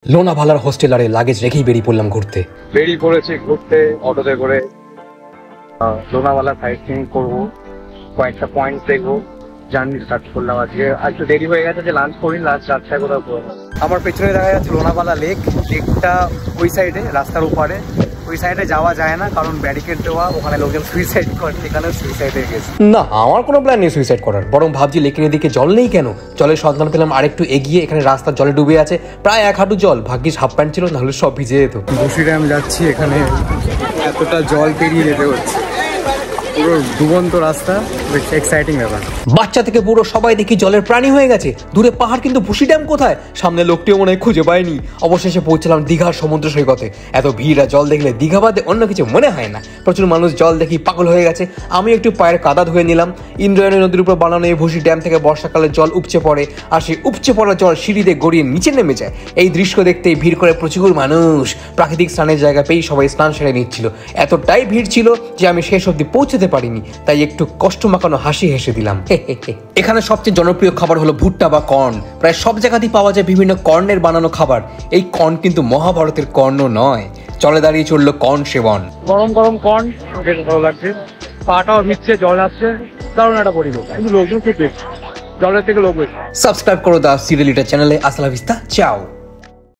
লোনাভালার হোস্টেলারে luggage রেখেই বেরিয়ে পড়লাম ঘুরতে। অটোতে করে লোনাভালা সাইট সিইং করবো, কয়েকটা পয়েন্ট দেখবো, জার্নি স্টার্ট করলাম। আজকে একটু দেরি হয়ে গেছে যে লাঞ্চ করি, লাঞ্চ রাতটায় কোথাও করবো। আমার পেছনে দেখা যাচ্ছে লোনাভালা লেক। লেকটা ওই সাইডে, রাস্তার ওপারে। ওই সাইডে যাওয়া যায় না কারণ ব্যারিকেড দেওয়া, ওখানে লোকজন সুইসাইড করে, এখানে সুইসাইডে গেছে। না, আমার কোনো প্ল্যান নেই সুইসাইড করার, বরং ভাবছি লেকের এদিকে জল নেই কেন। জলের সন্ধান পেলাম আরেকটু এগিয়ে, এখানে রাস্তার জলে ডুবে আছে প্রায় 1 হাঁটু জল। ভাগ্যিস হাফ প্যান্ট ছিল, নাহলে সব ভিজে যেত। বসি ড্যাম যাচ্ছি, এখানে এতটা জল পেরিয়ে যেতে হচ্ছে, পুরো ডুবন্ত রাস্তা, এক্সাইটিং ব্যাপার। বাচ্চা থেকে বুড়ো সবাই দেখি জলের প্রাণী হয়ে গেছে। দূরে পাহাড়, কিন্তু ভুসি ড্যাম কোথায়? সামনে লোকটিও মনে হয় খুঁজে পাইনি। অবশেষে পৌঁছলাম দীঘার সমুদ্র সৈকতে। এত ভিড় আর জল দেখলে দীঘা বাদে অন্য কিছু মনে হয় না। প্রচুর মানুষ, জল দেখি পাগল হয়ে গেছে। আমি একটু পায়ের কাদা ধুয়ে নিলাম। ইন্দ্রায়ণী নদীর উপর বানানো এই ভুসি ড্যাম থেকে বর্ষাকালে জল উপচে পড়ে, আর সেই উপচে পড়া জল সিঁড়িতে গড়িয়ে নিচে নেমে যায়। এই দৃশ্য দেখতেই ভিড় করে প্রচুর মানুষ। প্রাকৃতিক স্নানের জায়গা পেয়েই সবাই স্নান সেরে নিচ্ছিল। এতটাই ভিড় ছিল যে আমি শেষ অব্দি পৌঁছতে পারিনি, তাই একটু কষ্ট মাখানো হাসি হেসে দিলাম। এখানে সবচেয়ে জনপ্রিয় খাবার হলো ভুট্টা বা কর্ন। প্রায় সব জায়গাতেই পাওয়া যায় বিভিন্ন কর্নের বানানো খাবার। এই কর্ন কিন্তু মহাভারতের কর্ন নয়। চলে দাঁড়িয়ে চললো কর্ন সেবন। গরম গরম কর্ন, বেশ ভালো লাগছে। পাটাও ভিজছে, জল আসছে, দারুণ একটা পরিবেশ। কিন্তু লোকজন খুব বেশি, জলের থেকে লোক বেশি। সাবস্ক্রাইব করো দা সিরিয়াল চ্যানেলে। আসলা ভিস্তা, চাও।